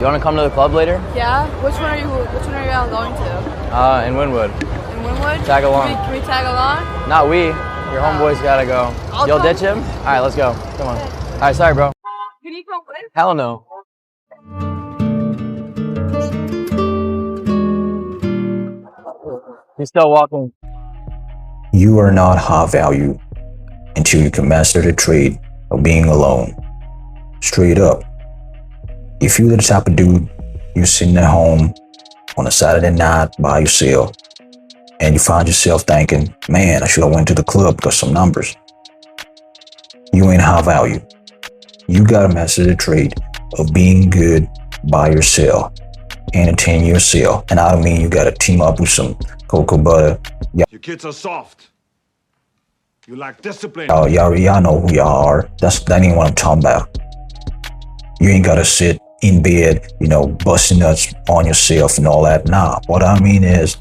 You want to come to the club later? Yeah? Which one are you all going to? In Wynwood. In Wynwood? Tag along. Can we tag along? Not we. Your homeboys gotta go. You'll come. ditch him? Alright, let's go. Come on. Alright, sorry, bro. Can you come with? Hell no. He's still walking. You are not high value until you can master the trade of being alone. Straight up. If you're the type of dude, you're sitting at home on a Saturday night by yourself, and you find yourself thinking, man, I should have went to the club because some numbers. You ain't high value. You gotta master the trade of being good by yourself, entertain yourself. And I don't mean you gotta team up with some cocoa butter. Your kids are soft. You lack discipline. Y'all know who y'all are. That ain't what I'm talking about. You ain't gotta sit in bed, busting nuts on yourself and all that. Nah, what I mean is,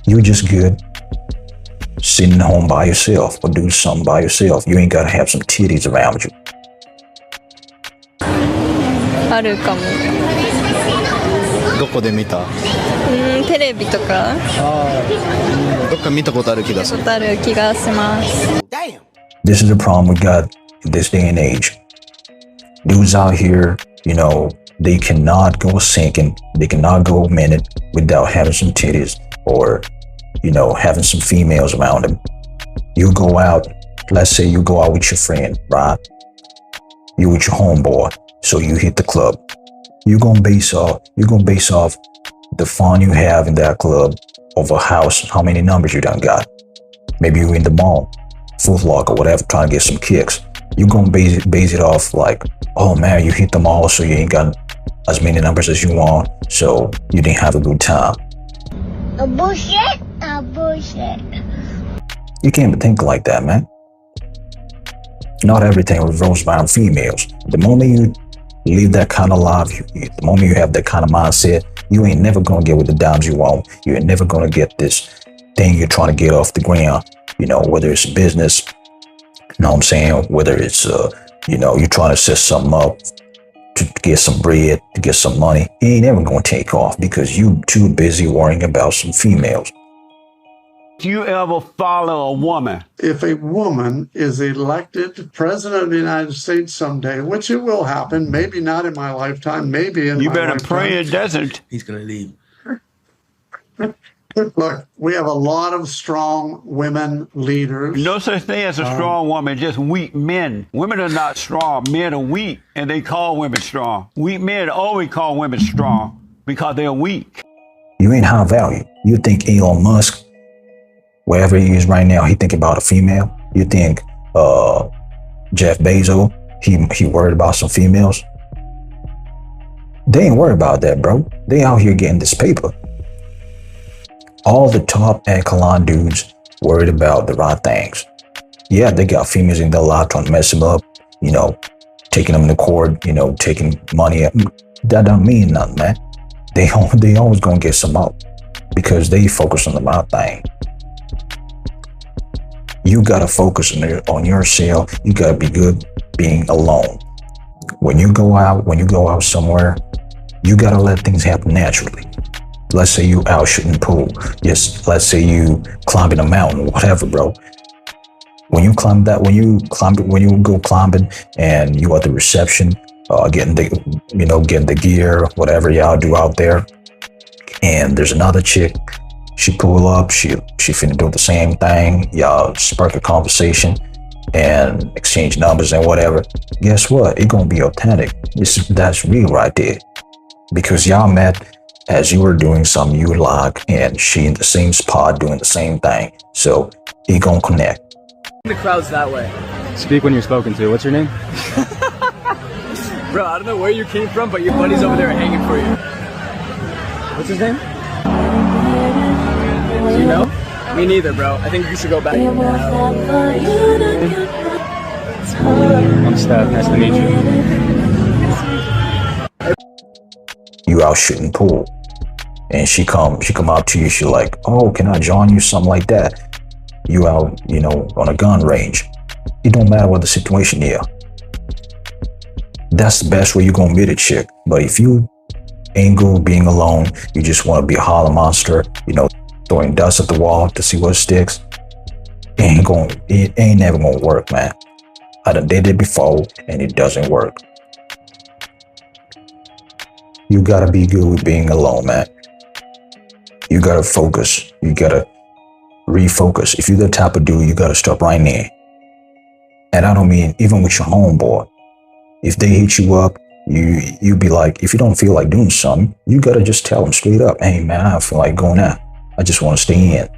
you're just good sitting home by yourself or doing something by yourself. You ain't gotta have some titties around you. あるかも。どこで見た？テレビとか。どっか見たことある気がする。見たことある気がします。This is the problem we got in this day and age. Dudes out here, they cannot go a second, they cannot go a minute without having some titties or, having some females around them. You go out, let's say you go out with your friend, right? You with your homeboy, so you hit the club. You're gonna base off the fun you have in that club of a house, how many numbers you done got. Maybe you in the mall, Foot Locker, whatever, trying to get some kicks. You're gonna base it off like, oh man, you hit the mall, so you ain't got as many numbers as you want, so you didn't have a good time. Bullshit. You can't think like that, man. Not everything revolves around females. The moment you live that kind of life, the moment you have that kind of mindset, you ain't never gonna get with the dimes you want. You ain't never gonna get this thing you're trying to get off the ground. Whether it's business, what I'm saying? Whether it's, you're trying to set something up to get some bread, to get some money, it ain't ever gonna take off because you too busy worrying about some females. Do you ever follow a woman? If a woman is elected president of the United States someday, which it will happen, maybe not in my lifetime, maybe in my lifetime. You better pray it doesn't. He's gonna leave. Look, we have a lot of strong women leaders. No such thing as a strong woman, just weak men. Women are not strong. Men are weak, and they call women strong. Weak men always call women strong because they're weak. You ain't high value. You think Elon Musk, wherever he is right now, he think about a female? You think Jeff Bezos, he worried about some females? They ain't worried about that, bro. They out here getting this paper. All the top echelon dudes worried about the right things. Yeah, they got females in their life trying to mess them up, taking them to court, taking money. That don't mean nothing, man. They always gonna get some up because they focus on the right thing. You gotta focus on yourself. You gotta be good being alone. When you go out somewhere, you gotta let things happen naturally. Let's say you out shooting pool. Yes, let's say you climbing a mountain, whatever, bro. When you go climbing and you at the reception, getting the gear, whatever y'all do out there, and there's another chick, she pull up, she finna do the same thing, y'all spark a conversation and exchange numbers and whatever. Guess what? It's gonna be authentic. That's real right there. Because y'all met as you were doing something you like, and she in the same spot doing the same thing. So it gonna connect. The crowd's that way. Speak when you're spoken to. What's your name? Bro, I don't know where you came from, but your buddy's over there hanging for you. What's his name? Do you know? Me neither, bro. I think you should go back. I'm Steph. Nice to meet you. You out shooting pool, and she come up to you. She like, oh, can I join you? Something like that. You out, on a gun range. It don't matter what the situation is. That's the best way you're gonna meet a chick. But if you ain't good being alone, you just want to be a hollow monster, throwing dust at the wall to see what sticks, it ain't never gonna work, man. I done did it before and it doesn't work. You gotta be good with being alone, man. You gotta focus. You gotta refocus. If you're the type of dude, you gotta stop right there. And I don't mean even with your homeboy. If they hit you up, you be like, if you don't feel like doing something, you gotta just tell them straight up, hey man, I don't feel like going out. I just want to stay in.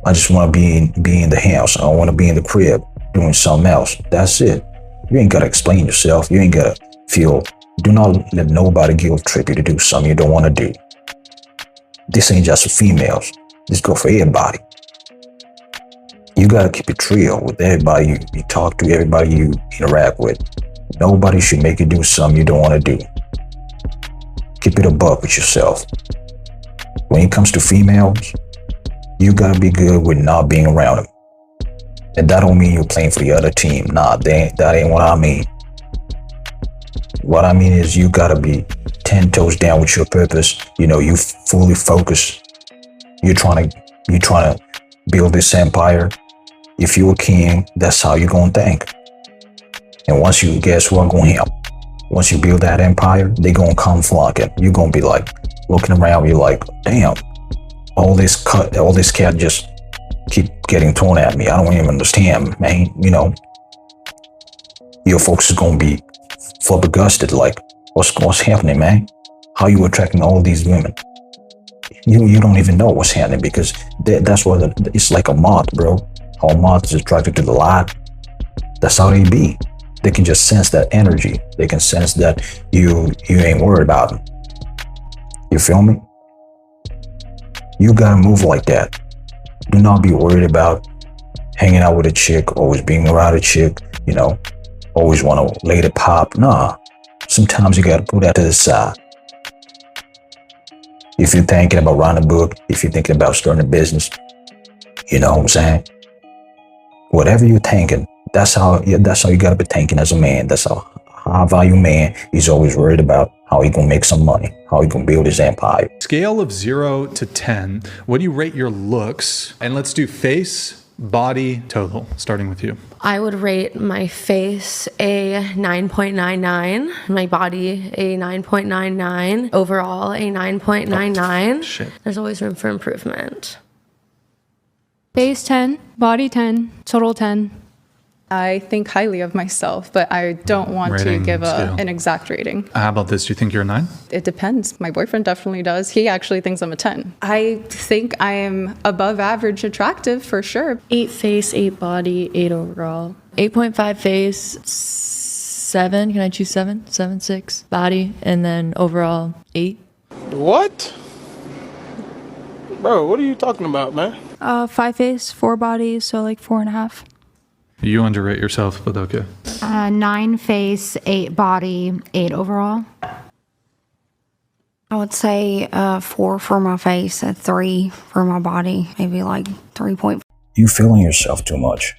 I just want to be in the house. I don't want to be in the crib doing something else. That's it. You ain't gotta explain yourself. You ain't gotta feel. Do not let nobody guilt trip you to do something you don't want to do. This ain't just for females. This go for everybody. You gotta keep it real with everybody you talk to, everybody you interact with. Nobody should make you do something you don't want to do. Keep it a buck with yourself. When it comes to females, you gotta be good with not being around them. And that don't mean you're playing for the other team. Nah, that ain't what I mean. What I mean is you gotta be 10 toes down with your purpose. You fully focused. You're trying to build this empire. If you're a king, that's how you're gonna think. And once you guess what gonna help. Once you build that empire, they gonna come flocking. You're gonna be like looking around, you're like, damn, all this cat just keep getting thrown at me. I don't even understand, man. Your folks is gonna be flabbergasted, like, what's happening, man? How you attracting all these women? You don't even know what's happening because that's what it's like a moth, bro. How a moth is attracted to the light. That's how they be. They can just sense that energy. They can sense that you ain't worried about them. You feel me? You gotta move like that. Do not be worried about hanging out with a chick, always being around a chick, always want to lay the pop. Nah, sometimes you gotta put that to the side. If you're thinking about writing a book, if you're thinking about starting a business, you know what I'm saying? Whatever you're thinking, that's how you gotta be thinking as a man. That's how high value man is always worried about how he gonna make some money, how he gonna build his empire. Scale of 0 to 10, what do you rate your looks? And let's do face, body, total, starting with you. I would rate my face a 9.99, my body a 9.99, overall a 9.99. Shit. There's always room for improvement. Face 10, body 10, total 10. I think highly of myself, but I don't want to give an exact rating. How about this? Do you think you're a 9? It depends. My boyfriend definitely does. He actually thinks I'm a 10. I think I am above average attractive for sure. 8 face, 8 body, 8 overall. 8.5 face, 7. Can I choose 7? 7, 6 body, and then overall 8. What? Bro, what are you talking about, man? 5 face, 4 body, so like 4.5. You underrate yourself, but okay. 9 face, 8 body, 8 overall. I would say 4 for my face, a 3 for my body, maybe like 3.5. You feeling yourself too much.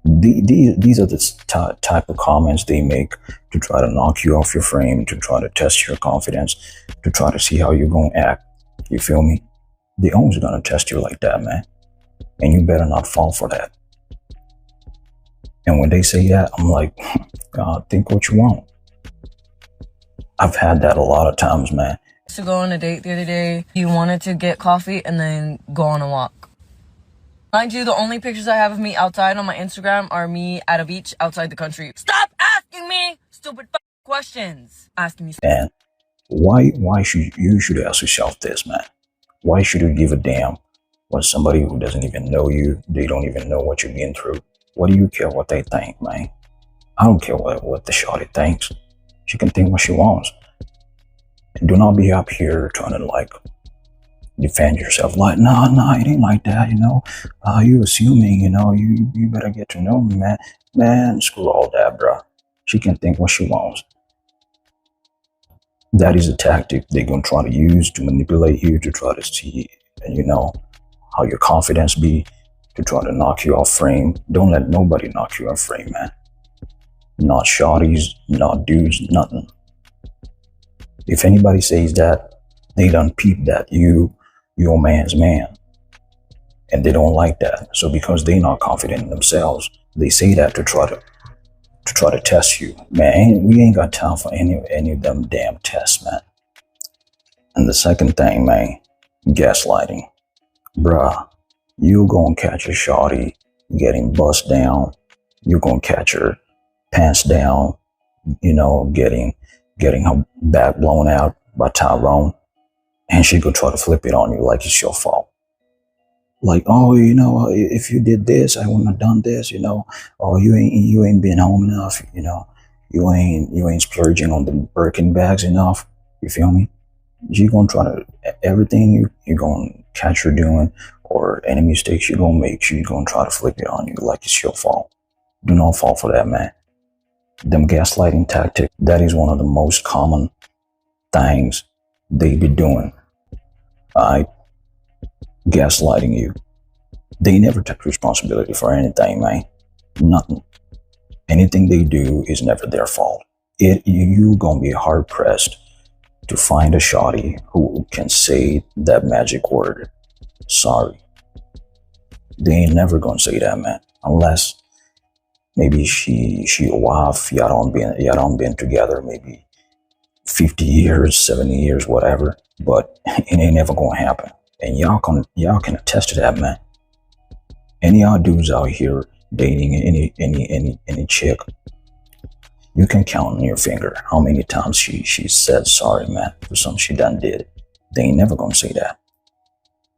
These are the type of comments they make to try to knock you off your frame, to try to test your confidence, to try to see how you're going to act. You feel me? They always going to test you like that, man. And you better not fall for that. And when they say that, I'm like, God, think what you want. I've had that a lot of times, man. To go on a date the other day, he wanted to get coffee and then go on a walk. Mind you, the only pictures I have of me outside on my Instagram are me at a beach outside the country. Stop asking me stupid questions. Asking me. Man, why should you ask yourself this, man? Why should you give a damn when somebody who doesn't even know you, they don't even know what you've been through? What do you care what they think, man? I don't care what the shorty thinks. She can think what she wants. And do not be up here trying to like defend yourself. Like, no, it ain't like that, you assuming, you better get to know me, man. Man, screw all that, bro. She can think what she wants. That is a tactic they're gonna try to use to manipulate you, to try to see, how your confidence be, to try to knock you off frame. Don't let nobody knock you off frame, man. not shorties, not dudes, nothing. If anybody says that, they done peep that your man's man, and they don't like that. So because they not confident in themselves, they say that to try to test you, man. We ain't got time for any of them damn tests, man. And the second thing, man, gaslighting, bruh. You gonna catch a shawty getting bust down. You gonna catch her pants down, getting her back blown out by Tyrone, and she gonna try to flip it on you like it's your fault. Like, oh, if you did this, I wouldn't have done this, Oh, you ain't been home enough, You ain't splurging on the Birkin bags enough. You feel me? She gonna try to everything you gonna catch her doing, or any mistakes you gonna make, she gonna try to flip it on you like it's your fault. Do not fall for that, man. Them gaslighting tactic, that is one of the most common things they be doing. Alright? Gaslighting you. They never take responsibility for anything, man. Nothing. Anything they do is never their fault. You gonna be hard pressed to find a shawty who can say that magic word, sorry. They ain't never gonna say that, man. Unless maybe she a wife, y'all don't been together maybe 50 years, 70 years, whatever. But it ain't never gonna happen. And y'all can attest to that, man. Any y'all dudes out here dating any chick, you can count on your finger how many times she said sorry, man, for something she done did. They ain't never gonna say that.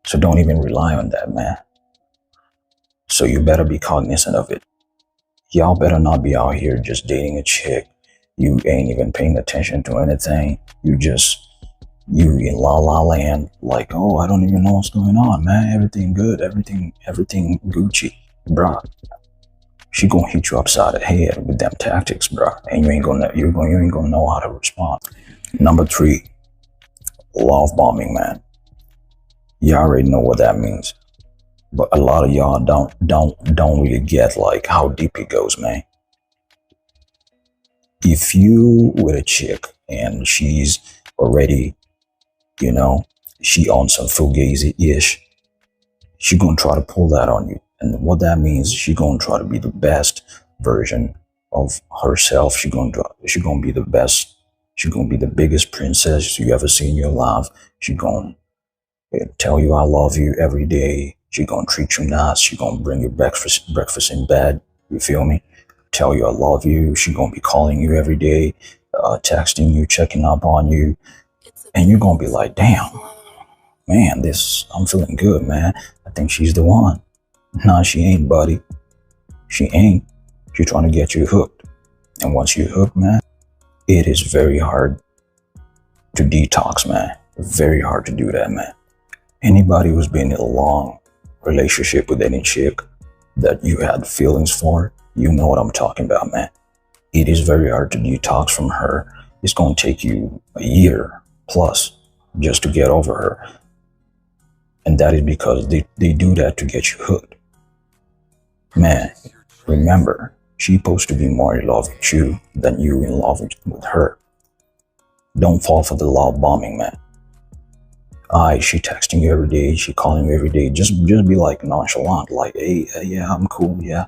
So don't even rely on that, man. So you better be cognizant of it. Y'all better not be out here just dating a chick. You ain't even paying attention to anything. You in la la land, like, oh, I don't even know what's going on, man. Everything good, everything Gucci, bruh. She gonna hit you upside the head with them tactics, bruh, and you ain't gonna know how to respond. Number 3, love bombing, man. You already know what that means, but a lot of y'all don't really get like how deep it goes, man. If you with a chick and she's already, she on some fugazi-ish, she gonna try to pull that on you. And what that means, she gonna try to be the best version of herself. She gonna be the best. She gonna be the biggest princess you ever seen in your life. She gonna tell you I love you every day. She gonna treat you nice. She gonna bring you breakfast in bed. You feel me? Tell you I love you. She gonna be calling you every day, texting you, checking up on you, and you're gonna be like, damn, man, I'm feeling good, man. I think she's the one. Nah, she ain't, buddy. She ain't. She's trying to get you hooked. And once you're hooked, man, it is very hard to detox, man. Very hard to do that, man. Anybody who's been in a long relationship with any chick that you had feelings for, you know what I'm talking about, man. It is very hard to detox from her. It's going to take you a year plus just to get over her. And that is because they do that to get you hooked. Man, remember, she's supposed to be more in love with you than you in love with her. Don't fall for the love bombing, man. She texting you every day, she calling you every day. Just be like nonchalant, like, hey, yeah, I'm cool, yeah.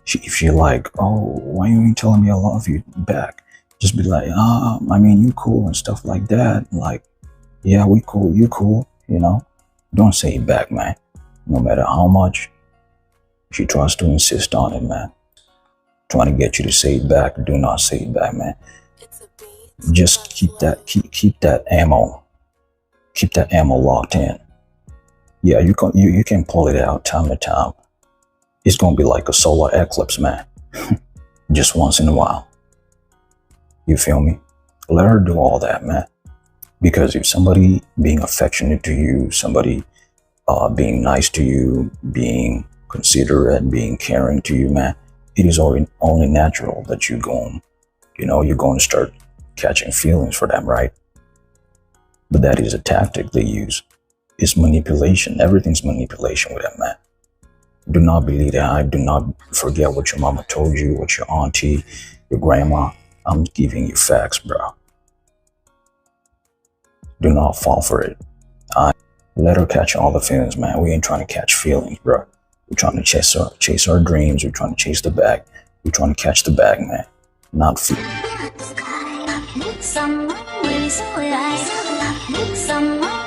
If she like, oh, why you ain't telling me I love you back? Just be like, I mean, you cool and stuff like that. Like, yeah, we cool, you cool, Don't say it back, man. No matter how much she tries to insist on it, man. Trying to get you to say it back, do not say it back, man. Just keep that ammo. Keep that ammo locked in. Yeah, you can pull it out time to time. It's gonna be like a solar eclipse, man. Just once in a while. You feel me? Let her do all that, man. Because if somebody being affectionate to you, somebody being nice to you, being considerate, being caring to you, man, it is only natural that you're going to start catching feelings for them, right? But that is a tactic they use. It's manipulation. Everything's manipulation with them, man. Do not believe that hype. Do not forget what your mama told you, what your auntie your grandma. I'm giving you facts, bro. Do not fall for it. Let her catch all the feelings, man. We ain't trying to catch feelings, bro. We're trying to chase our dreams. We're trying to chase the bag. We're trying to catch the bag, man. Not feel. Someone